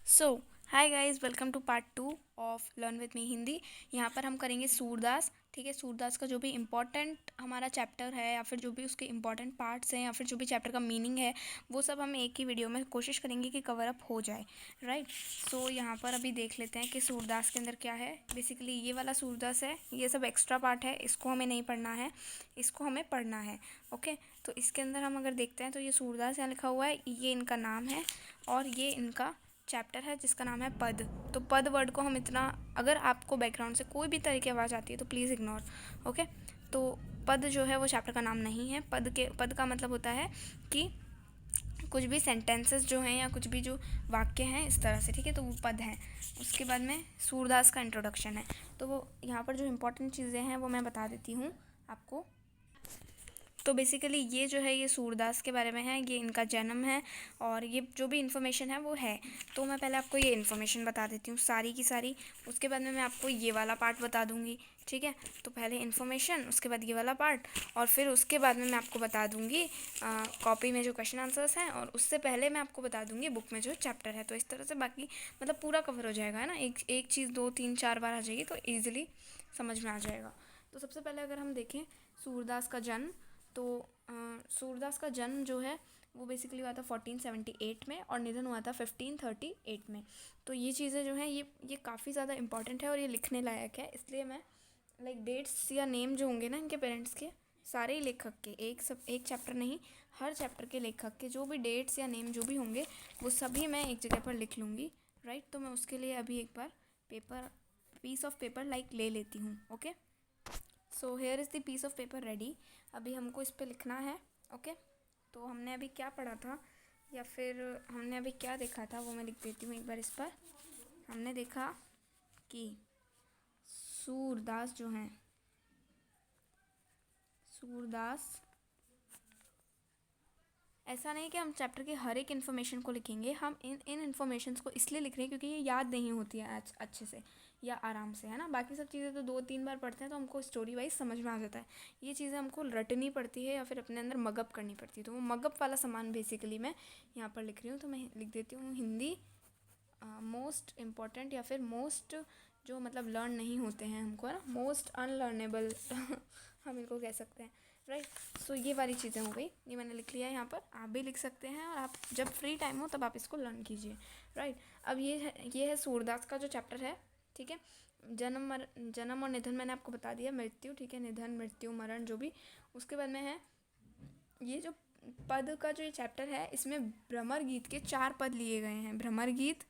So hi guys, welcome to part 2 of learn with me Hindi. यहाँ पर हम करेंगे सूरदास। ठीक है, सूरदास का जो भी इम्पोर्टेंट हमारा चैप्टर है या फिर जो भी उसके इम्पोर्टेंट पार्ट्स हैं या फिर जो भी चैप्टर का मीनिंग है वो सब हम एक ही वीडियो में कोशिश करेंगे कि कवर अप हो जाए। राइट। सो यहाँ पर अभी देख लेते हैं कि सूरदास के अंदर क्या है। बेसिकली ये वाला सूरदास है, ये सब एक्स्ट्रा पार्ट है, इसको हमें नहीं पढ़ना है, इसको हमें पढ़ना है। ओके, तो इसके अंदर हम अगर देखते हैं तो ये सूरदास यहाँ लिखा हुआ है, ये इनका नाम है और ये इनका चैप्टर है जिसका नाम है पद। तो पद वर्ड को हम इतना, अगर आपको बैकग्राउंड से कोई भी तरह की आवाज़ आती है तो प्लीज़ इग्नोर। ओके, तो पद जो है वो चैप्टर का नाम नहीं है। पद का मतलब होता है कि कुछ भी सेंटेंसेस जो हैं या कुछ भी जो वाक्य हैं इस तरह से, ठीक है, तो वो पद हैं। उसके बाद में सूरदास का इंट्रोडक्शन है, तो वो यहाँ पर जो इम्पोर्टेंट चीज़ें हैं वो मैं बता देती हूँ आपको। तो बेसिकली ये जो है ये सूरदास के बारे में है, ये इनका जन्म है और ये जो भी इन्फॉर्मेशन है वो है। तो मैं पहले आपको ये इन्फॉर्मेशन बता देती हूँ सारी की सारी, उसके बाद में मैं आपको ये वाला पार्ट बता दूँगी। ठीक है, तो पहले इन्फॉर्मेशन, उसके बाद ये वाला पार्ट और फिर उसके बाद में मैं आपको बता दूँगी कॉपी में जो क्वेश्चन आंसर्स हैं, और उससे पहले मैं आपको बता दूँगी बुक में जो चैप्टर है। तो इस तरह से बाकी मतलब पूरा कवर हो जाएगा, है ना। एक चीज़ 2 3 4 बार आ जाएगी तो ईज़िली समझ में आ जाएगा। तो सबसे पहले अगर हम देखें सूरदास का जन्म, तो सूरदास का जन्म जो है वो बेसिकली हुआ था 1478 में और निधन हुआ था 1538 में। तो ये चीज़ें जो हैं ये काफ़ी ज़्यादा इंपॉर्टेंट है और ये लिखने लायक है, इसलिए मैं लाइक डेट्स या नेम जो होंगे ना इनके पेरेंट्स के, सारे लेखक के, एक चैप्टर नहीं, हर चैप्टर के लेखक के जो भी डेट्स या नेम जो भी होंगे वो सभी मैं एक जगह पर लिख लूँगी। राइट, तो मैं उसके लिए अभी एक बार पीस ऑफ पेपर लाइक ले लेती हूँ। Okay, so here is the piece of paper ready. अभी हमको इस पे लिखना है। ओके, तो हमने अभी क्या पढ़ा था या फिर हमने अभी क्या देखा था वो मैं लिख देती हूँ एक बार इस पर। हमने देखा कि सूरदास जो हैं, सूरदास, ऐसा नहीं कि हम चैप्टर के हर एक इन्फॉर्मेशन को लिखेंगे, हम इन इन्फॉर्मेशंस को इसलिए लिख रहे हैं क्योंकि ये याद नहीं होती है अच्छे से या आराम से, है ना। बाकी सब चीज़ें तो 2 3 बार पढ़ते हैं तो हमको स्टोरी वाइज समझ में आ जाता है। ये चीज़ें हमको रटनी पड़ती है या फिर अपने अंदर मगअप करनी पड़ती है, तो वो मगअप वाला सामान बेसिकली मैं यहाँ पर लिख रही हूँ। तो मैं लिख देती हूँ हिंदी मोस्ट इम्पॉर्टेंट या फिर मोस्ट जो मतलब लर्न नहीं होते हैं हमको, है ना, मोस्ट अनलर्नेबल हम इनको कह सकते हैं। राइट, सो ये वाली चीज़ें हो गई, ये मैंने लिख लिया है यहाँ पर, आप भी लिख सकते हैं और आप जब फ्री टाइम हो तब आप इसको लर्न कीजिए। राइट, अब ये है सूरदास का जो चैप्टर है। ठीक है, जन्म और निधन मैंने आपको बता दिया, मृत्यु, ठीक है, निधन, मृत्यु, मरण जो भी। उसके बाद में है ये जो पद का जो ये चैप्टर है, इसमें भ्रमर गीत के 4 पद लिए गए हैं। भ्रमर गीत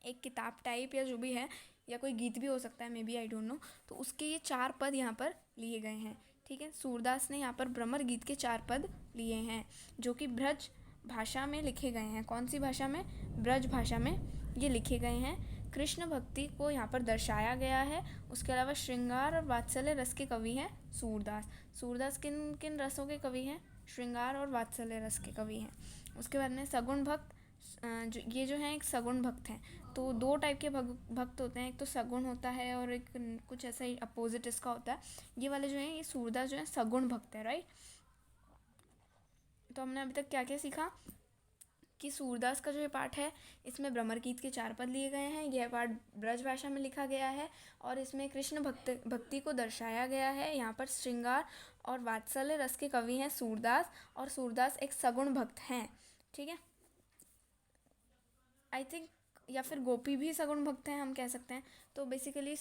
एक किताब टाइप या जो भी है, या कोई गीत भी हो सकता है, may be, I don't know. तो उसके ये 4 पद यहाँ पर लिए गए हैं। ठीक है, सूरदास ने यहाँ पर भ्रमर गीत के 4 पद लिए हैं जो कि ब्रज भाषा में लिखे गए हैं। कौन सी भाषा में? ब्रज भाषा में ये लिखे गए हैं। कृष्ण भक्ति को यहाँ पर दर्शाया गया है। उसके अलावा श्रृंगार और वात्सल्य रस के कवि हैं सूरदास। सूरदास किन किन रसों के कवि हैं? श्रृंगार और वात्सल्य रस के कवि हैं। उसके बाद में सगुण भक्त, जो हैं एक सगुण भक्त हैं। तो 2 टाइप के भक्त होते हैं, एक तो सगुण होता है और एक कुछ ऐसा ही अपोजिट इसका होता है। ये वाले जो हैं ये सूरदास जो है सगुण भक्त है। राइट, तो हमने अभी तक क्या क्या सीखा कि सूरदास का जो ये पाठ है इसमें भ्रमर गीत के 4 पद लिए गए हैं, यह पाठ ब्रज भाषा में लिखा गया है और इसमें कृष्ण भक्ति को दर्शाया गया है। यहाँ पर श्रृंगार और वात्सल्य रस के कवि हैं सूरदास, और सूरदास एक सगुण भक्त हैं। ठीक है, आई थिंक, या फिर गोपी भी सगुण भक्त हैं हम कह सकते हैं। तो बेसिकली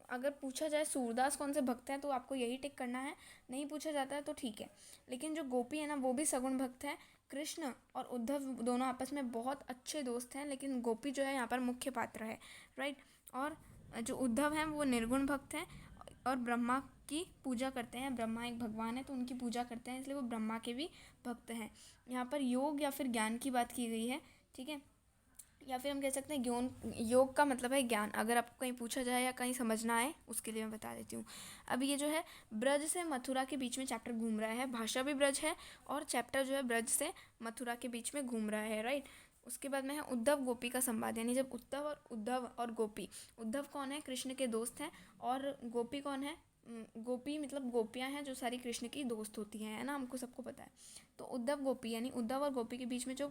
अगर पूछा जाए सूरदास कौन से भक्त हैं तो आपको यही टिक करना है, नहीं पूछा जाता है तो ठीक है। लेकिन जो गोपी है ना वो भी सगुण भक्त हैं। कृष्ण और उद्धव दोनों आपस में बहुत अच्छे दोस्त हैं, लेकिन गोपी जो है यहाँ पर मुख्य पात्र है। राइट, और जो उद्धव हैं वो निर्गुण भक्त हैं और ब्रह्मा की पूजा करते हैं। ब्रह्मा एक भगवान है तो उनकी पूजा करते हैं, इसलिए वो ब्रह्मा के भी भक्त हैं। यहाँ पर योग या फिर ज्ञान की बात की गई है। ठीक है, या फिर हम कह सकते हैं योग का मतलब है ज्ञान। अगर आपको कहीं पूछा जाए या कहीं समझना आए उसके लिए मैं बता देती हूँ। अब ये जो है ब्रज से मथुरा के बीच में चैप्टर घूम रहा है, भाषा भी ब्रज है और चैप्टर जो है ब्रज से मथुरा के बीच में घूम रहा है। राइट, उसके बाद में है उद्धव गोपी का संवाद, यानी जब उद्धव और गोपी, उद्धव कौन है? कृष्ण के दोस्त हैं, और गोपी कौन है? गोपी मतलब गोपियाँ हैं जो सारी कृष्ण की दोस्त होती हैं, है ना, हमको सबको पता है। तो उद्धव गोपी यानी उद्धव और गोपी के बीच में जो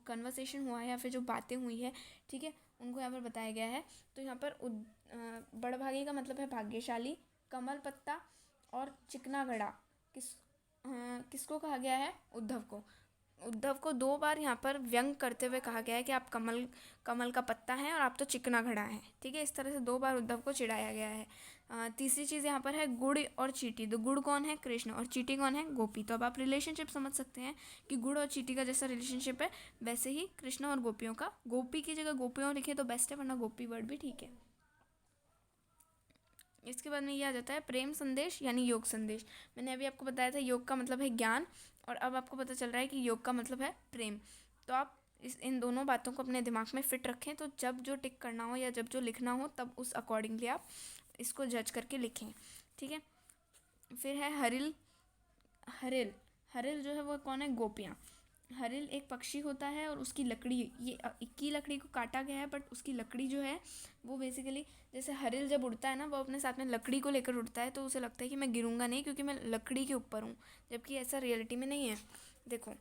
कन्वर्सेशन हुआ है या फिर जो बातें हुई है, ठीक है, उनको यहाँ पर बताया गया है। तो यहाँ पर बड़भागी का मतलब है भाग्यशाली, कमल पत्ता और चिकना घड़ा किसको कहा गया है? उद्धव को। उद्धव को 2 बार यहाँ पर व्यंग करते हुए कहा गया है कि आप कमल का पत्ता हैं और आप तो चिकना घड़ा है, ठीक है। इस तरह से 2 बार उद्धव को चिढ़ाया गया है। तीसरी चीज़ यहाँ पर है गुड़ और चींटी। तो गुड़ कौन है? कृष्ण, और चींटी कौन है? गोपी। तो अब आप रिलेशनशिप समझ सकते हैं कि गुड़ और चींटी का जैसा रिलेशनशिप है वैसे ही कृष्ण और गोपियों का। गोपी की जगह गोपियों लिखे तो बेस्ट है, वरना गोपी वर्ड भी ठीक है। इसके बाद में ये आ जाता है प्रेम संदेश यानी योग संदेश। मैंने अभी आपको बताया था योग का मतलब है ज्ञान, और अब आपको पता चल रहा है कि योग का मतलब है प्रेम। तो आप इन दोनों बातों को अपने दिमाग में फिट रखें, तो जब जो टिक करना हो या जब जो लिखना हो तब उस अकॉर्डिंगली आप इसको जज करके लिखें, ठीक है। फिर है हरिल। हरिल हरिल जो है वो कौन है? गोपियाँ। हरिल एक पक्षी होता है और उसकी लकड़ी, ये इक्की लकड़ी को काटा गया है, बट उसकी लकड़ी जो है वो बेसिकली, जैसे हरिल जब उड़ता है ना, वो अपने साथ में लकड़ी को लेकर उड़ता है, तो उसे लगता है कि मैं गिरूंगा नहीं क्योंकि मैं लकड़ी के ऊपर हूँ, जबकि ऐसा रियलिटी में नहीं है। देखो,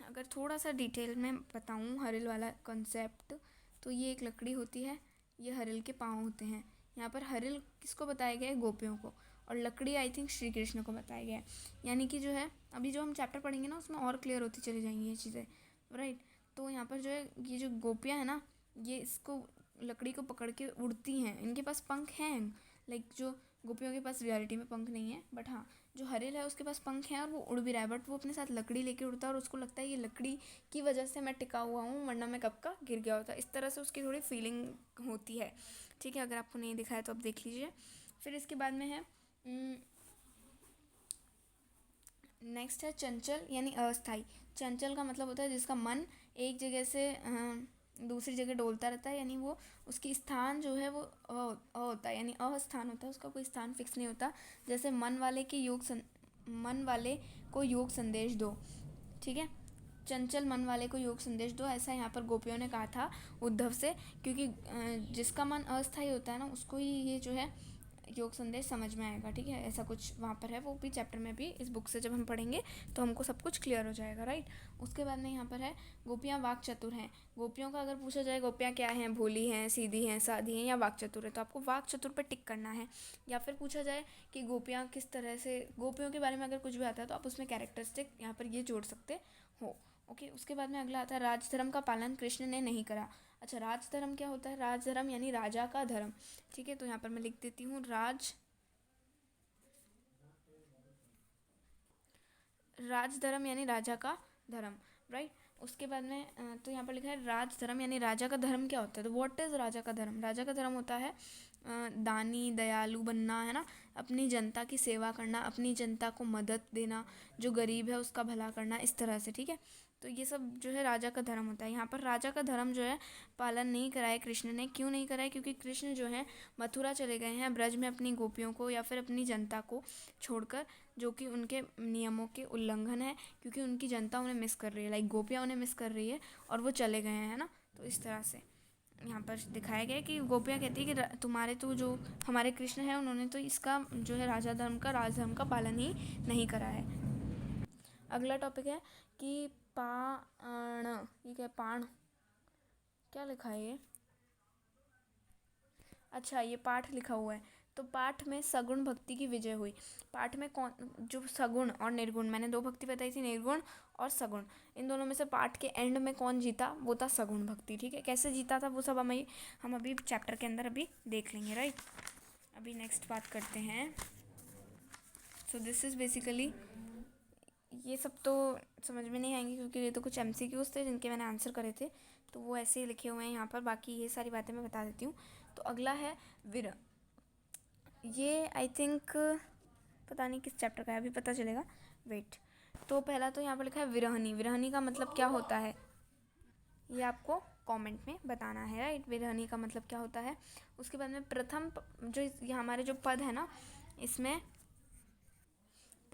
अगर थोड़ा सा डिटेल में बताऊँ हरिल वाला कॉन्सेप्ट, तो ये एक लकड़ी होती है, ये हरिल के पाँव होते हैं। यहाँ पर हरिल किसको बताया गया है? गोपियों को, और लकड़ी आई थिंक श्री कृष्ण को बताया गया है। यानी कि जो है अभी जो हम चैप्टर पढ़ेंगे ना उसमें और क्लियर होती चली जाएंगी ये चीज़ें, राइट। तो यहाँ पर जो है ये जो गोपियाँ हैं ना, ये इसको लकड़ी को पकड़ के उड़ती हैं, इनके पास पंख हैं। लाइक जो गोपियों के पास रियलिटी में पंख नहीं है, बट हाँ जो हरिल है उसके पास पंख हैं और वो उड़ भी रहा है, बट वो अपने साथ लकड़ी लेके उड़ता है और उसको लगता है ये लकड़ी की वजह से मैं टिका हुआ हूँ, वरना मैं कब का गिर गया होता। इस तरह से उसकी थोड़ी फीलिंग होती है, ठीक है। अगर आपको नहीं दिखा है तो आप देख लीजिए। फिर इसके बाद में है नेक्स्ट है चंचल यानी अस्थाई। चंचल का मतलब होता है जिसका मन एक जगह से दूसरी जगह डोलता रहता है, यानी वो उसकी स्थान जो है वो होता है, यानी अस्थान होता है, उसका कोई स्थान फिक्स नहीं होता। जैसे मन वाले को योग संदेश दो, ठीक है। चंचल मन वाले को योग संदेश दो, ऐसा यहाँ पर गोपियों ने कहा था उद्धव से, क्योंकि जिसका मन अस्थायी होता है ना उसको ही ये जो है योग संदेश समझ में आएगा, ठीक है। ऐसा कुछ वहाँ पर है, वो भी चैप्टर में भी इस बुक से जब हम पढ़ेंगे तो हमको सब कुछ क्लियर हो जाएगा, राइट। उसके बाद में यहाँ पर है गोपियाँ वाक चतुर हैं। गोपियों का अगर पूछा जाए गोपियाँ क्या हैं, भोली हैं, सीधी हैं, साधी हैं या वाक चतुर है, तो आपको वाक चतुर पर टिक करना है। या फिर पूछा जाए कि गोपियाँ किस तरह से, गोपियों के बारे में अगर कुछ भी आता है तो आप उसमें कैरेक्टरिस्टिक यहाँ पर ये जोड़ सकते हो, ओके। उसके बाद में अगला आता है राजधर्म का पालन कृष्ण ने नहीं करा। अच्छा, राजधर्म क्या होता है? राजधर्म यानी राजा का धर्म, ठीक है। तो यहाँ पर मैं लिख देती हूँ राजधर्म यानी राजा का धर्म, राइट। उसके बाद में तो यहाँ पर लिखा है राजधर्म यानी राजा का धर्म क्या होता है? तो व्हाट इज़ राजा का धर्म? राजा का धर्म होता है दानी दयालु बनना, है ना, अपनी जनता की सेवा करना, अपनी जनता को मदद देना, जो गरीब है उसका भला करना, इस तरह से, ठीक है। तो ये सब जो है राजा का धर्म होता है। यहाँ पर राजा का धर्म जो है पालन नहीं कराया कृष्ण ने। क्यों नहीं कराया? क्योंकि कृष्ण जो है मथुरा चले गए हैं ब्रज में अपनी गोपियों को या फिर अपनी जनता को छोड़कर, जो कि उनके नियमों के उल्लंघन है, क्योंकि उनकी जनता उन्हें मिस कर रही है, लाइक गोपियाँ उन्हें मिस कर रही है और वो चले गए हैं, है ना। तो इस तरह से यहाँ पर दिखाया गया है कि गोपियाँ कहती है कि तुम्हारे तो जो हमारे कृष्ण है उन्होंने तो इसका जो है राजधर्म का पालन ही नहीं करा है। अगला टॉपिक है कि पाण, ये क्या पाण, क्या लिखा है ये? अच्छा, ये पाठ लिखा हुआ है। तो पाठ में सगुण भक्ति की विजय हुई। पाठ में कौन, जो सगुण और निर्गुण, मैंने 2 भक्ति बताई थी, निर्गुण और सगुण, इन दोनों में से पाठ के एंड में कौन जीता? वो था सगुण भक्ति, ठीक है। कैसे जीता था वो सब हम अभी चैप्टर के अंदर अभी देख लेंगे, राइट। अभी नेक्स्ट बात करते हैं। सो दिस इज़ बेसिकली, ये सब तो समझ में नहीं आएंगे क्योंकि ये तो कुछ MCQs थे जिनके मैंने आंसर करे थे, तो वो ऐसे ही लिखे हुए हैं यहाँ पर। बाकी ये सारी बातें मैं बता देती हूँ। तो अगला है विरह। ये आई थिंक पता नहीं किस चैप्टर का है, अभी पता चलेगा, वेट। तो पहला तो यहाँ पर लिखा है विरहनी। विरहनी का मतलब क्या होता है ये आपको कमेंट में बताना है, राइट। विरहनी का मतलब क्या होता है। उसके बाद में प्रथम जो ये हमारे जो पद है ना, इसमें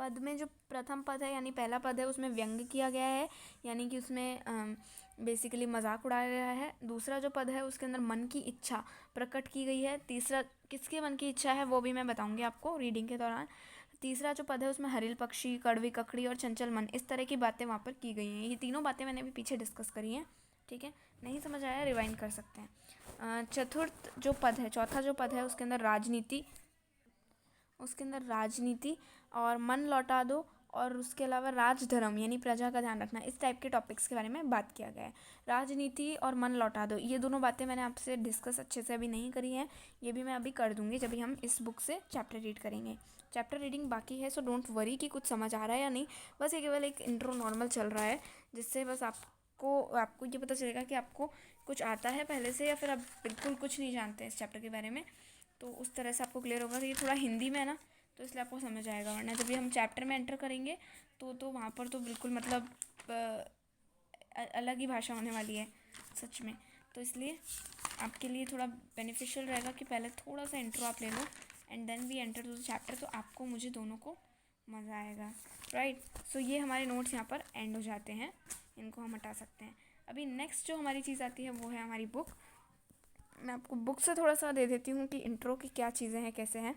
पद में जो प्रथम पद है यानी पहला पद है उसमें व्यंग्य किया गया है, यानी कि उसमें बेसिकली मजाक उड़ाया गया है। दूसरा जो पद है उसके अंदर मन की इच्छा प्रकट की गई है। तीसरा किसके मन की इच्छा है वो भी मैं बताऊंगी आपको रीडिंग के दौरान। तीसरा जो पद है उसमें हरिल पक्षी, कड़वी ककड़ी और चंचल मन, इस तरह की बातें वहाँ पर की गई हैं। ये तीनों बातें मैंने अभी पीछे डिस्कस करी हैं, ठीक है। नहीं समझ आया रिवाइंड कर सकते हैं। चतुर्थ जो पद है, चौथा जो पद है उसके अंदर राजनीति और मन लौटा दो और उसके अलावा राजधर्म यानी प्रजा का ध्यान रखना, इस टाइप के टॉपिक्स के बारे में बात किया गया है। राजनीति और मन लौटा दो, ये दोनों बातें मैंने आपसे डिस्कस अच्छे से अभी नहीं करी हैं, ये भी मैं अभी कर दूंगी जब भी हम इस बुक से चैप्टर रीड करेंगे। चैप्टर रीडिंग बाकी है, सो डोंट वरी कि कुछ समझ आ रहा है या नहीं, बस ये केवल एक इंट्रो नॉर्मल चल रहा है, जिससे बस आपको ये पता चलेगा कि आपको कुछ आता है पहले से या फिर आप बिल्कुल कुछ नहीं जानते इस चैप्टर के बारे में। तो उस तरह से आपको क्लियर होगा कि ये थोड़ा हिंदी में है ना, तो इसलिए आपको समझ आएगा। वरना जब भी हम चैप्टर में एंटर करेंगे तो वहाँ पर तो बिल्कुल मतलब अलग ही भाषा होने वाली है सच में। तो इसलिए आपके लिए थोड़ा बेनिफिशियल रहेगा कि पहले थोड़ा सा इंट्रो आप ले लो and then we enter to the chapter, तो आपको मुझे दोनों को मज़ा आएगा, राइट। सो ये हमारे नोट्स यहाँ पर एंड हो जाते हैं, इनको हम हटा सकते हैं। अभी नेक्स्ट जो हमारी चीज़ आती है वो है हमारी बुक। मैं आपको बुक से थोड़ा सा दे देती हूँ कि इंट्रो की क्या चीज़ें हैं, कैसे हैं।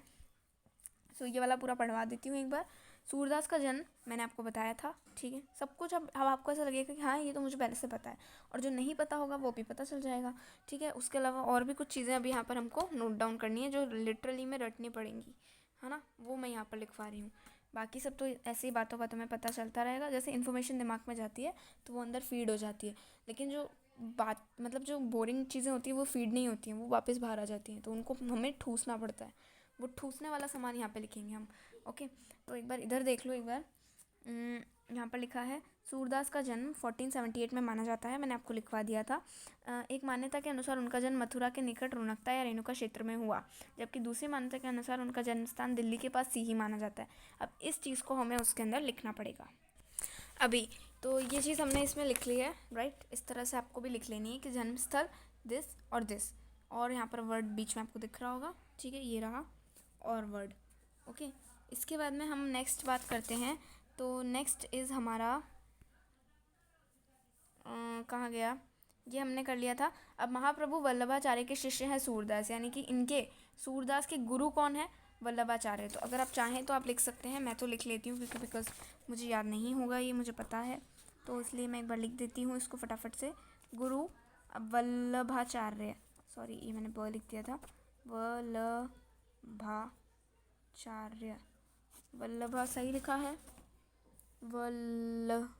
सो ये वाला पूरा पढ़वा देती हूँ एक बार। सूरदास का जन्म मैंने आपको बताया था, ठीक है। सब कुछ अब आपको ऐसा लगेगा कि हाँ ये तो मुझे पहले से पता है, और जो नहीं पता होगा वो भी पता चल जाएगा, ठीक है। उसके अलावा और भी कुछ चीज़ें अभी यहाँ पर हमको नोट डाउन करनी है जो लिटरली में रटनी पड़ेंगी, है ना, वो मैं यहाँ पर लिखवा रही हूँ। बाकी सब तो ऐसे ही बातों बातों में पता चलता रहेगा। जैसे इन्फॉर्मेशन दिमाग में जाती है तो वो अंदर फीड हो जाती है, लेकिन जो बात मतलब जो बोरिंग चीज़ें होती हैं वो फीड नहीं होती हैं, वो वापस बाहर आ जाती हैं, तो उनको हमें ठूसना पड़ता है। वो ठूसने वाला सामान यहाँ पे लिखेंगे हम, ओके। तो एक बार इधर देख लो एक बार, यहाँ पर लिखा है सूरदास का जन्म 1478 में माना जाता है, मैंने आपको लिखवा दिया था। एक मान्यता के अनुसार उनका जन्म मथुरा के निकट रोनकता या रेणुका क्षेत्र में हुआ, जबकि दूसरी मान्यता के अनुसार उनका जन्म स्थान दिल्ली के पास सीही माना जाता है। अब इस चीज़ को हमें उसके अंदर लिखना पड़ेगा अभी। तो ये चीज़ हमने इसमें लिख ली है, राइट। इस तरह से आपको भी लिख लेनी है कि जन्म स्थल दिस और दिस, और यहाँ पर वर्ड बीच में आपको दिख रहा होगा, ठीक है, ये रहा और वर्ड, ओके। इसके बाद में हम नेक्स्ट बात करते हैं। तो नेक्स्ट इज़ हमारा कहाँ गया, ये हमने कर लिया था। अब महाप्रभु वल्लभाचार्य के शिष्य हैं सूरदास, यानी कि इनके सूरदास के गुरु कौन है, वल्लभाचार्य। तो अगर आप चाहें तो आप लिख सकते हैं, मैं तो लिख लेती हूँ क्योंकि बिकॉज मुझे याद नहीं होगा, ये मुझे पता है, तो इसलिए मैं एक बार लिख देती हूँ इसको फटाफट से। गुरु अब वल्लभाचार्य, सॉरी ये मैंने ब लिख दिया था, वल्लभाचार्य, वल्लभा सही लिखा है, वल्लभाचार्य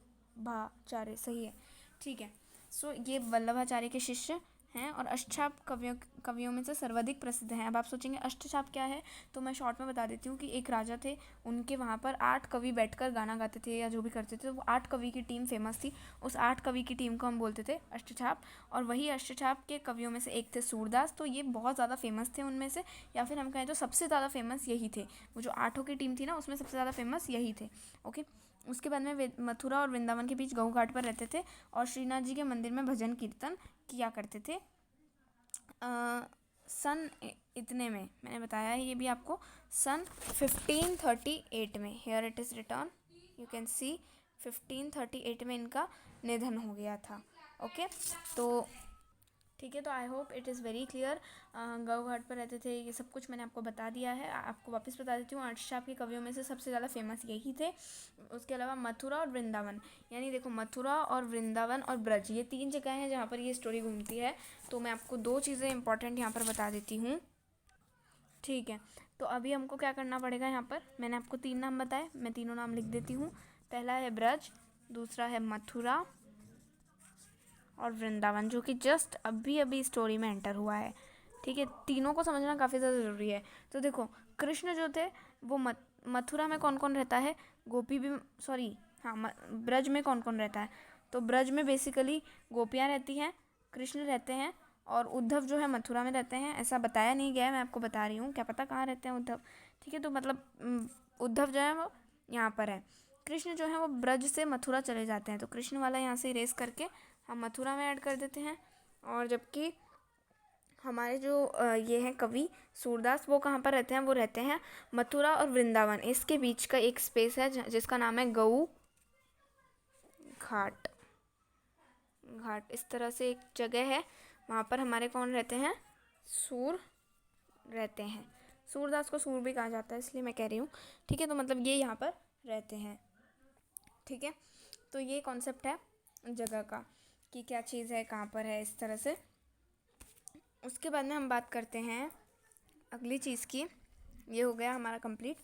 सही है, ठीक है। सो ये वल्लभाचार्य के शिष्य हैं और अष्टछाप कवियों में से सर्वाधिक प्रसिद्ध हैं। अब आप सोचेंगे अष्टछाप क्या है, तो मैं शॉर्ट में बता देती हूँ कि एक राजा थे, उनके वहाँ पर 8 कवि बैठकर गाना गाते थे या जो भी करते थे, तो वो 8 कवि की टीम फेमस थी। उस 8 कवि की टीम को हम बोलते थे अष्टछाप, और वही अष्टछाप के कवियों में से एक थे सूरदास। तो ये बहुत ज़्यादा फेमस थे उनमें से, या फिर हम कहें तो सबसे ज़्यादा फेमस यही थे। वो जो 8 की टीम थी ना उसमें सबसे ज़्यादा फेमस यही थे, ओके। उसके बाद में मथुरा और वृंदावन के बीच गऊ घाट पर रहते थे और श्रीनाथ जी के मंदिर में भजन कीर्तन किया करते थे। सन इतने में मैंने बताया है ये भी आपको, सन 1538 में, here it is written, you can see 1538 में इनका निधन हो गया था, ओके। तो ठीक है, तो I hope it is very clear. गऊ घाट पर रहते थे, ये सब कुछ मैंने आपको बता दिया है। आपको वापस बता देती हूँ, अष्टछाप के कवियों में से सबसे ज़्यादा फेमस यही थे। उसके अलावा मथुरा और वृंदावन, यानी देखो मथुरा और वृंदावन और ब्रज, ये 3 जगह हैं जहाँ पर ये स्टोरी घूमती है। तो मैं आपको 2 चीज़ें इंपॉर्टेंट यहाँ पर बता देती हूँ, ठीक है। तो अभी हमको क्या करना पड़ेगा, यहाँ पर मैंने आपको 3 नाम बताए, मैं तीनों नाम लिख देती हूँ। पहला है ब्रज, दूसरा है मथुरा और वृंदावन, जो कि जस्ट अभी अभी स्टोरी में एंटर हुआ है, ठीक है। तीनों को समझना काफ़ी ज़्यादा ज़रूरी है। तो देखो कृष्ण जो थे वो मथुरा में कौन कौन रहता है, गोपी भी, सॉरी हाँ, ब्रज में कौन कौन रहता है, तो ब्रज में बेसिकली गोपियाँ रहती हैं, कृष्ण रहते हैं, और उद्धव जो है मथुरा में रहते हैं। ऐसा बताया नहीं गया है, मैं आपको बता रही हूँ, क्या पता कहाँ रहते हैं उद्धव, ठीक है। तो मतलब उद्धव जो है वो यहाँ पर है, कृष्ण जो है वो ब्रज से मथुरा चले जाते हैं, तो कृष्ण वाला यहाँ से इरेज करके हम मथुरा में ऐड कर देते हैं। और जबकि हमारे जो ये हैं कवि सूरदास, वो कहाँ पर रहते हैं? वो रहते हैं मथुरा और वृंदावन, इसके बीच का एक स्पेस है जिसका नाम है गऊ घाट। घाट इस तरह से एक जगह है, वहाँ पर हमारे कौन रहते हैं? सूर रहते हैं। सूरदास को सूर भी कहा जाता है, इसलिए मैं कह रही हूँ। ठीक है, तो मतलब ये यहाँ पर रहते हैं। ठीक है, तो ये कॉन्सेप्ट है जगह का कि क्या चीज़ है, कहाँ पर है, इस तरह से। उसके बाद में हम बात करते हैं अगली चीज़ की। ये हो गया हमारा कंप्लीट।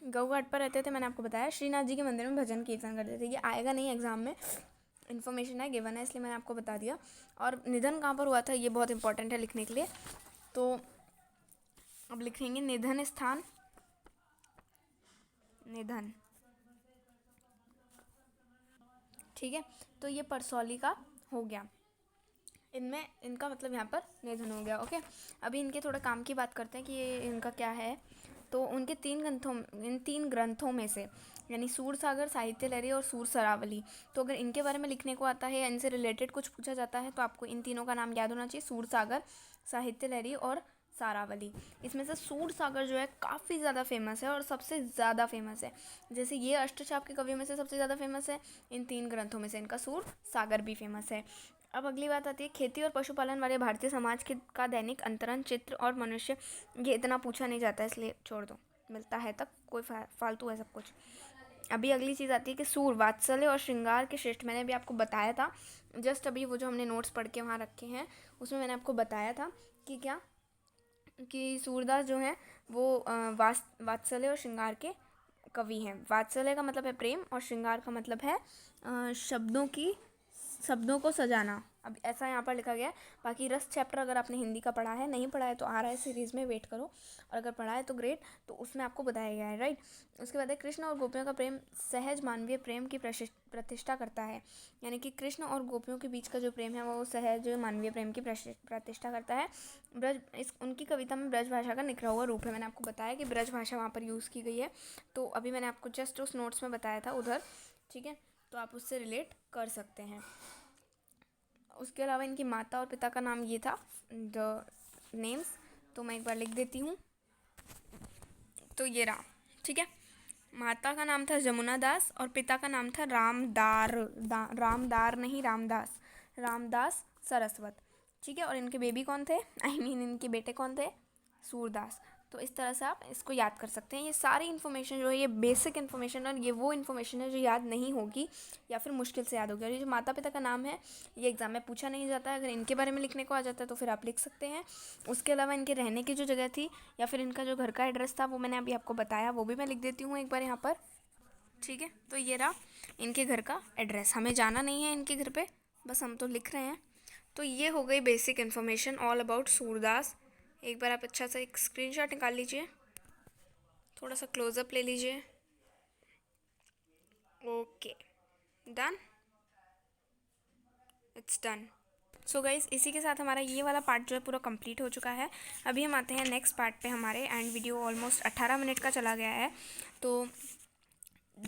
गऊ घाट पर रहते थे, मैंने आपको बताया। श्रीनाथ जी के मंदिर में भजन कीर्तन करते थे। ये आएगा नहीं एग्जाम में, इन्फॉर्मेशन है, गिवन है, इसलिए मैंने आपको बता दिया। और निधन कहाँ पर हुआ था, ये बहुत इंपॉर्टेंट है लिखने के लिए। तो अब लिखेंगे निधन स्थान, निधन। ठीक है, तो ये परसौली का हो गया। इनमें इनका मतलब यहाँ पर निधन हो गया। ओके, अभी इनके थोड़ा काम की बात करते हैं कि ये इनका क्या है। तो उनके इन तीन ग्रंथों में से, यानी सूरसागर, साहित्य लहरी और सूर सरावली, तो अगर इनके बारे में लिखने को आता है या इनसे रिलेटेड कुछ पूछा जाता है तो आपको इन तीनों का नाम याद होना चाहिए, सूरसागर, साहित्य लहरी और सारावली। इसमें से सूरसागर जो है काफ़ी ज़्यादा फेमस है और सबसे ज़्यादा फेमस है। जैसे ये अष्टचाप के कवियों में से सबसे ज़्यादा फेमस है, इन तीन ग्रंथों में से इनका सूरसागर भी फेमस है। अब अगली बात आती है खेती और पशुपालन वाले भारतीय समाज के का दैनिक अंतरण, चित्र और मनुष्य। ये इतना पूछा नहीं जाता है, इसलिए छोड़ दो, मिलता है तक, कोई फालतू है सब कुछ। अभी अगली चीज़ आती है कि सूर, वात्सल्य और श्रृंगार के श्रेष्ठ। मैंने अभी आपको बताया था, जस्ट अभी वो जो हमने नोट्स पढ़ के वहाँ रखे हैं उसमें मैंने आपको बताया था कि क्या, कि सूरदास जो हैं वो वात्सल्य और श्रृंगार के कवि हैं। वात्सल्य का मतलब है प्रेम और श्रृंगार का मतलब है शब्दों को सजाना। अब ऐसा यहाँ पर लिखा गया है। बाकी रस चैप्टर अगर आपने हिंदी का पढ़ा है, नहीं पढ़ा है तो आ रहा है सीरीज़ में, वेट करो, और अगर पढ़ा है तो ग्रेट, तो उसमें आपको बताया गया है, राइट। उसके बाद है कृष्ण और गोपियों का प्रेम सहज मानवीय प्रेम की प्रतिष्ठा करता है। यानी कि कृष्ण और गोपियों के बीच का जो प्रेम है वो सहज मानवीय प्रेम की प्रतिष्ठा करता है। उनकी कविता में ब्रज भाषा का निखरा हुआ रूप है। मैंने आपको बताया कि ब्रज भाषा वहाँ पर यूज़ की गई है, तो अभी मैंने आपको जस्ट उस नोट्स में बताया था उधर। ठीक है, तो आप उससे रिलेट कर सकते हैं। उसके अलावा इनकी माता और पिता का नाम ये था, द नेम्स, तो मैं एक बार लिख देती हूँ। तो ये रहा, ठीक है। माता का नाम था जमुना दास और पिता का नाम था रामदार नहीं, रामदास सरस्वत। ठीक है, और इनके बेबी कौन थे, इनके बेटे कौन थे? सूरदास। तो इस तरह से आप इसको याद कर सकते हैं। ये सारी इन्फॉर्मेशन जो है ये बेसिक इन्फॉर्मेशन, और ये वो इन्फॉर्मेशन है जो याद नहीं होगी या फिर मुश्किल से याद होगी। और ये जो माता पिता का नाम है ये एग्ज़ाम में पूछा नहीं जाता है। अगर इनके बारे में लिखने को आ जाता है तो फिर आप लिख सकते हैं। उसके अलावा इनके रहने की जो जगह थी या फिर इनका जो घर का एड्रेस था वो मैंने अभी आपको बताया, वो भी मैं लिख देती हूँ एक बार यहाँ पर। ठीक है, तो ये रहा इनके घर का एड्रेस। हमें जाना नहीं है इनके घर पे, बस हम तो लिख रहे हैं। तो ये हो गई basic information all about Surdas. एक बार आप अच्छा सा एक स्क्रीनशॉट निकाल लीजिए, थोड़ा सा क्लोजअप ले लीजिए। Okay, done, it's done. So guys, इसी के साथ हमारा ये वाला पार्ट जो है पूरा कंप्लीट हो चुका है। अभी हम आते हैं नेक्स्ट पार्ट पे हमारे, एंड वीडियो ऑलमोस्ट 18 मिनट का चला गया है। तो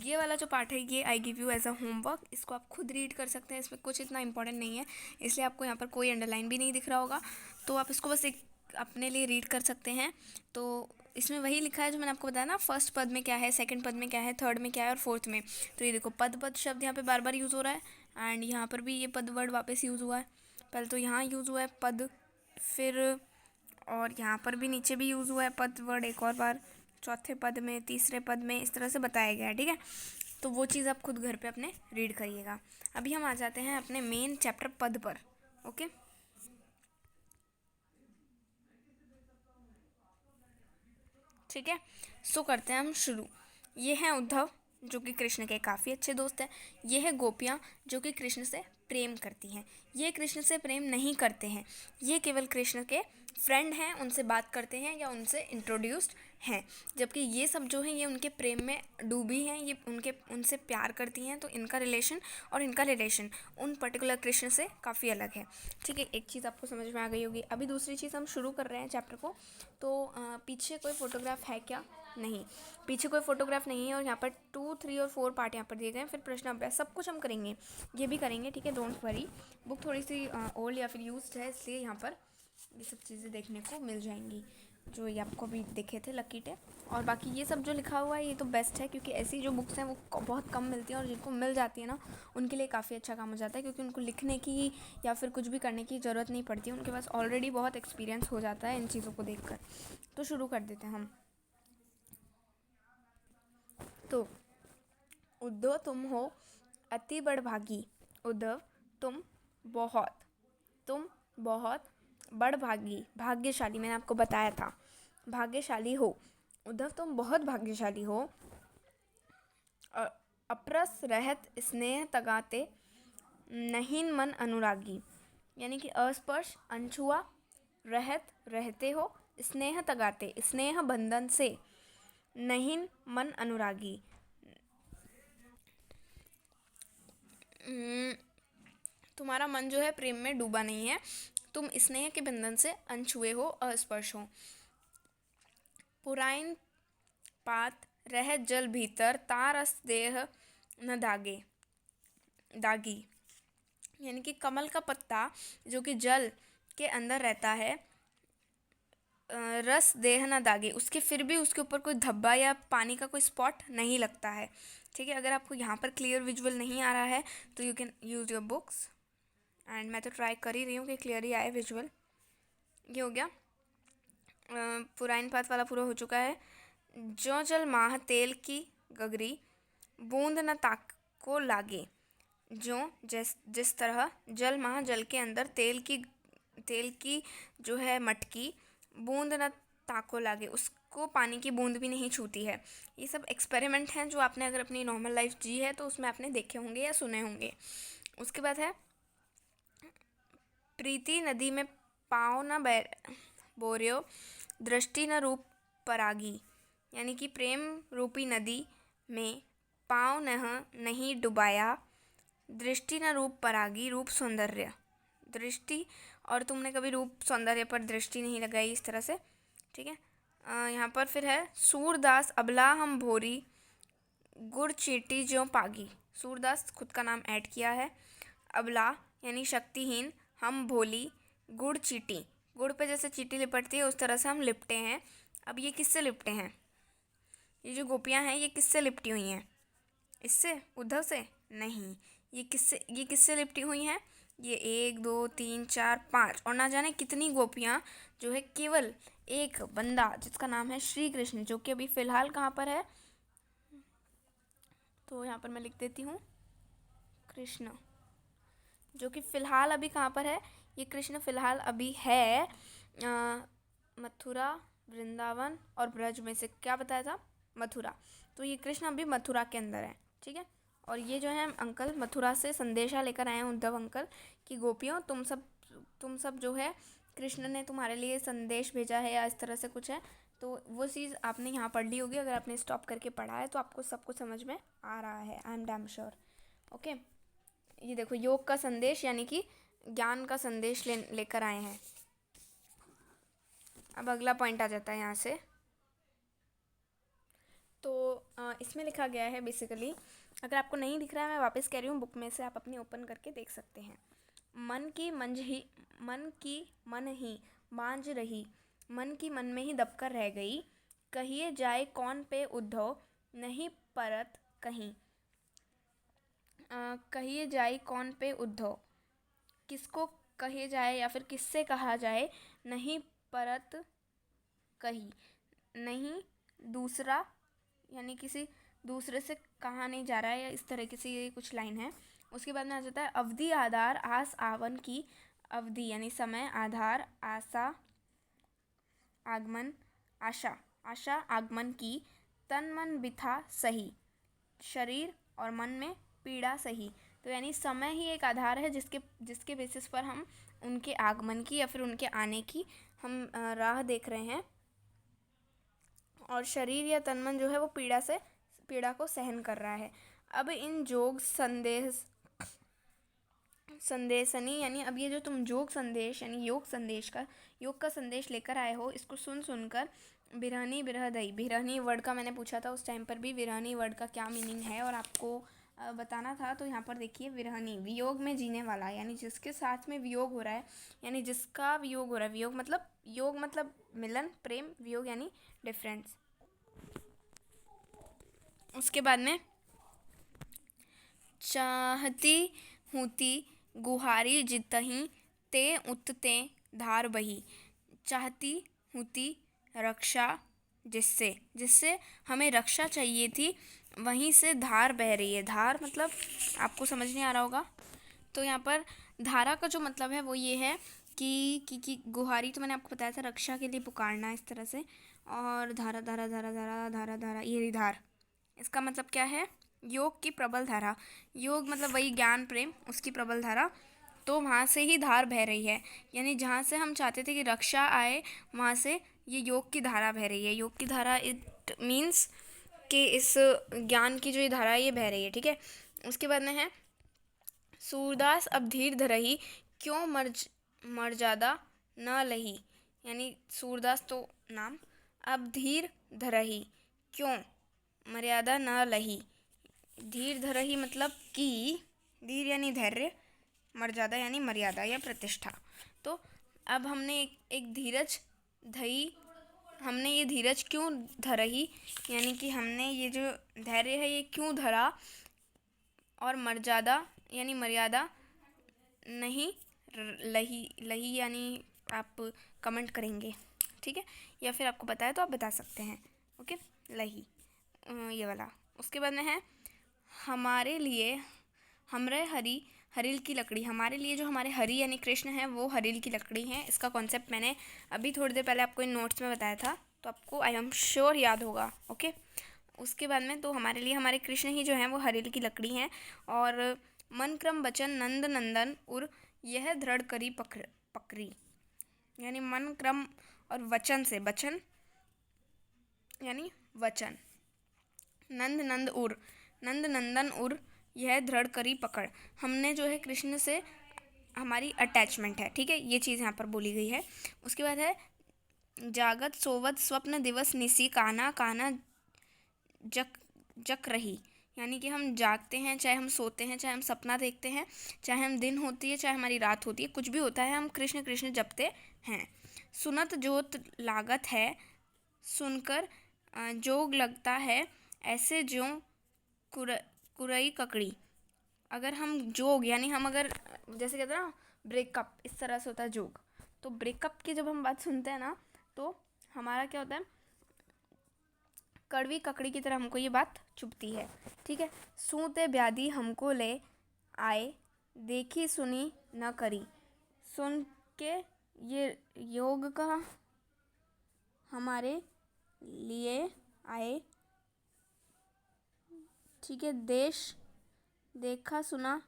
ये वाला जो पार्ट है ये I give you as a homework, इसको आप खुद रीड कर सकते हैं। इसमें कुछ इतना इंपॉर्टेंट नहीं है, इसलिए आपको यहाँ पर कोई अंडरलाइन भी नहीं दिख रहा होगा, तो आप इसको बस एक अपने लिए रीड कर सकते हैं। तो इसमें वही लिखा है जो मैंने आपको बताया ना, फर्स्ट पद में क्या है, सेकंड पद में क्या है, थर्ड में क्या है और फोर्थ में। तो ये देखो पद शब्द यहाँ पे बार बार यूज़ हो रहा है, एंड यहाँ पर भी ये पद वर्ड वापस यूज़ हुआ है। पहले तो यहाँ यूज़ हुआ है पद, फिर और यहाँ पर भी नीचे भी यूज़ हुआ है पद वर्ड एक और बार, चौथे पद में, तीसरे पद में, इस तरह से बताया गया है। ठीक है, तो वो चीज़ आप खुद घर पे अपने रीड करिएगा। अभी हम आ जाते हैं अपने मेन चैप्टर पद पर। ओके, ठीक है, सो करते हैं हम शुरू। ये हैं उद्धव जो कि कृष्ण के काफ़ी अच्छे दोस्त हैं। ये है गोपियाँ जो कि कृष्ण से प्रेम करती हैं। ये कृष्ण से प्रेम नहीं करते हैं, ये केवल कृष्ण के फ्रेंड हैं, उनसे बात करते हैं या उनसे इंट्रोड्यूस्ड हैं। जबकि ये सब जो हैं ये उनके प्रेम में डूबी हैं, ये उनसे प्यार करती हैं। तो इनका रिलेशन और इनका रिलेशन उन पर्टिकुलर कृष्ण से काफ़ी अलग है। ठीक है, एक चीज़ आपको समझ में आ गई होगी। अभी दूसरी चीज़ हम शुरू कर रहे हैं चैप्टर को। तो पीछे कोई फ़ोटोग्राफ है क्या? नहीं, पीछे कोई फ़ोटोग्राफ नहीं है। और यहाँ पर 2, 3 और 4 पार्ट यहाँ पर दिए गए हैं। फिर प्रश्न अभ्यास सब कुछ हम करेंगे, ये भी करेंगे। ठीक है, डोंट वरी। बुक थोड़ी सी ओल्ड या फिर यूज्ड है, इसलिए यहाँ पर ये सब चीज़ें देखने को मिल जाएंगी जो ये आपको अभी दिखे थे लकी टिप। और बाकी ये सब जो लिखा हुआ है ये तो बेस्ट है, क्योंकि ऐसी जो बुक्स हैं वो बहुत कम मिलती हैं, और जिनको मिल जाती है ना उनके लिए काफ़ी अच्छा काम हो जाता है, क्योंकि उनको लिखने की या फिर कुछ भी करने की ज़रूरत नहीं पड़ती है, उनके पास ऑलरेडी बहुत एक्सपीरियंस हो जाता है इन चीज़ों को देखकर। तो शुरू कर देते हैं हम। तो उद्धव तुम हो अति बड़भागी, उद्धव बहुत तुम बहुत बड़भागी, भाग्यशाली, मैंने आपको बताया था भाग्यशाली हो। उद्धव तुम बहुत भाग्यशाली हो। अप्रस रहत स्नेह तगाते, नहीन मन अनुरागी, यानी कि अस्पर्श अनछुआ, रहत रहते हो, स्नेह तगाते स्नेह बंधन से, नहीन मन अनुरागी तुम्हारा मन जो है प्रेम में डूबा नहीं है, तुम स्नेह के बंधन से अनछुए हो, अस्पर्श हो। पुराइन पात रह जल भीतर, तारस देह न दागी, यानी कि कमल का पत्ता जो कि जल के अंदर रहता है, रस देह न दागे, उसके फिर भी उसके ऊपर कोई धब्बा या पानी का कोई स्पॉट नहीं लगता है। ठीक है, अगर आपको यहाँ पर क्लियर विजुअल नहीं आ रहा है तो you can use your books, and मैं तो ट्राई कर ही रही हूँ कि क्लियर ही आए विजुअल। ये हो गया, पुराइन पात वाला पूरा हो चुका है। जो जल माह तेल की गगरी, बूंद न ताक को लागे, जो जिस तरह जल माह जल के अंदर तेल की जो है मटकी, बूंद न ताको लागे, उसको पानी की बूंद भी नहीं छूती है। ये सब एक्सपेरिमेंट हैं जो आपने अगर अपनी नॉर्मल लाइफ जी है तो उसमें आपने देखे होंगे या सुने होंगे। उसके बाद है प्रीति नदी में पाँव न बोरियो, दृष्टि न रूप परागी, यानी कि प्रेम रूपी नदी में पाँव नहीं डुबाया, दृष्टि न रूप परागी, रूप सौंदर्य, दृष्टि और तुमने कभी रूप सौंदर्य पर दृष्टि नहीं लगाई इस तरह से। ठीक है, यहाँ पर फिर है सूरदास अबला हम भोरी, गुड़ चीटी ज्यों पागी, सूरदास खुद का नाम ऐड किया है। अबला यानी शक्तिहीन, हम भोली, गुड़ चीटी, गुड़ पे जैसे चीटी लिपटती है उस तरह से हम लिपटे हैं। अब ये किससे लिपटे हैं, ये जो गोपियाँ हैं ये किससे लिपटी हुई हैं, इससे उद्धव से नहीं, ये किससे लिपटी हुई हैं, ये 1 2 3 4 5 और ना जाने कितनी गोपियाँ जो है केवल एक बंदा जिसका नाम है श्री कृष्ण, जो कि अभी फ़िलहाल कहाँ पर है, तो यहाँ पर मैं लिख देती हूँ कृष्ण, जो कि फ़िलहाल अभी कहाँ पर है, ये कृष्ण फ़िलहाल अभी है मथुरा, वृंदावन और ब्रज में से क्या बताया था, मथुरा। तो ये कृष्ण अभी मथुरा के अंदर है। ठीक है, और ये जो है अंकल मथुरा से संदेशा लेकर आए हैं उद्धव अंकल कि गोपियों तुम सब जो है कृष्ण ने तुम्हारे लिए संदेश भेजा है या इस तरह से कुछ है। तो वो चीज़ आपने यहाँ पढ़ ली होगी, अगर आपने स्टॉप करके पढ़ा है तो आपको सब कुछ समझ में आ रहा है, I am damn sure. Okay, ये देखो योग का संदेश यानी कि ज्ञान का संदेश लेकर आए हैं। अब अगला पॉइंट आ जाता है यहाँ से, तो इसमें लिखा गया है बेसिकली, अगर आपको नहीं दिख रहा है मैं वापस कह रही हूँ, बुक में से आप अपनी ओपन करके देख सकते हैं। मन की मन ही मांझ रही, मन की मन में ही दबकर रह गई, कहिए जाए कौन पे उद्धव, नहीं परत कहीं। कहिए जाए कौन पे उद्धव, किसको कहे जाए या फिर किससे कहा जाए, नहीं परत कही, नहीं दूसरा यानी किसी दूसरे से कहा नहीं जा रहा है, या इस तरह की सी कुछ लाइन है। उसके बाद में आ जाता है अवधि आधार आस आवन की, अवधि यानी समय, आधार आशा आगमन, आशा आगमन की, तन मन बिथा सही, शरीर और मन में पीड़ा सही। तो यानी समय ही एक आधार है जिसके बेसिस पर हम उनके आगमन की या फिर उनके आने की हम राह देख रहे हैं, और शरीर या तन मन जो है वो पीड़ा को सहन कर रहा है। अब इन जोग संदेशनी यानी अब ये जो तुम योग का संदेश लेकर आए हो, इसको सुनकर बिरहनी वर्ड का मैंने पूछा था उस टाइम पर भी, बिरहनी वर्ड का क्या मीनिंग है और आपको बताना था, तो यहाँ पर देखिए विरहनी, वियोग में जीने वाला, यानी जिसके साथ में वियोग हो रहा है, यानी जिसका वियोग हो रहा है। वियोग मतलब, योग मतलब मिलन प्रेम, वियोग यानी डिफरेंस। उसके बाद में चाहती हूती गुहारी जितहीं ते उतते धार बही। चाहती हूती रक्षा, जिससे जिससे हमें रक्षा चाहिए थी, वहीं से धार बह रही है। धार मतलब आपको समझ नहीं आ रहा होगा, तो यहाँ पर धारा का जो मतलब है वो ये है कि गुहारी तो मैंने आपको बताया था रक्षा के लिए पुकारना इस तरह से, और धारा धारा धारा धारा धारा धारा, ये रही धार। इसका मतलब क्या है? योग की प्रबल धारा। योग मतलब वही ज्ञान प्रेम, उसकी प्रबल धारा, तो वहाँ से ही धार बह रही है। यानी जहाँ से हम चाहते थे कि रक्षा आए, वहाँ से ये योग की धारा बह रही है। योग की धारा इट मीन्स कि इस ज्ञान की जो ये धारा है ये बह रही है, ठीक है। उसके बाद में है सूरदास अब धीर धरही, क्यों मर्यादा न लही। यानी सूरदास तो नाम, अब धीर धरही, क्यों मर्यादा न लही। धीर धरही मतलब कि, धीर यानी धैर्य, मर्यादा यानी मर्यादा या प्रतिष्ठा। तो अब हमने एक धीरज धई, हमने ये धीरज क्यों धरही, यानी कि हमने ये जो धैर्य है ये क्यों धरा, और मर्यादा यानी मर्यादा नहीं लही। लही यानी आप कमेंट करेंगे, ठीक है, या फिर आपको पता है तो आप बता सकते हैं। ओके, लही ये वाला। उसके बाद में है हमारे लिए हमरे हरी हरील की लकड़ी। हमारे लिए जो हमारे हरी यानी कृष्ण है वो हरील की लकड़ी हैं। इसका कॉन्सेप्ट मैंने अभी थोड़ी देर पहले आपको इन नोट्स में बताया था, तो आपको आई एम श्योर याद होगा। ओके, उसके बाद में तो हमारे लिए हमारे कृष्ण ही जो हैं वो हरील की लकड़ी हैं। और मन क्रम बचन नंद नंदन उर, यह दृढ़ करी पकड़ी। यानी मन क्रम और वचन से, वचन यानी वचन, नंद नंदन उर, यह दृढ़ करी पकड़। हमने जो है कृष्ण से हमारी अटैचमेंट है, ठीक है, ये चीज़ यहाँ पर बोली गई है। उसके बाद है जागत सोवत स्वप्न दिवस निसी, काना काना जक रही। यानी कि हम जागते हैं, चाहे हम सोते हैं, चाहे हम सपना देखते हैं, चाहे हम दिन होती है, चाहे हमारी रात होती है, कुछ भी होता है, हम कृष्ण कृष्ण जपते हैं। सुनत जोत लागत है, सुनकर जोग लगता है, ऐसे ज्यों कुरई ककड़ी। अगर हम जोग यानी हम अगर जैसे कहते हैं ना ब्रेकअप, इस तरह से होता है जोग। तो ब्रेकअप की जब हम बात सुनते हैं ना, तो हमारा क्या होता है, कड़वी ककड़ी की तरह हमको ये बात चुभती है, ठीक है। सूते ब्याधी हमको ले आए, देखी सुनी न करी। सुन के ये योग का हमारे लिए आए, ठीक है, देश देखा सुना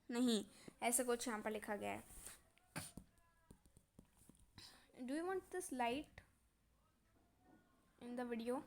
नहीं, ऐसा कुछ यहाँ पर लिखा गया है। Do you want this light in the video?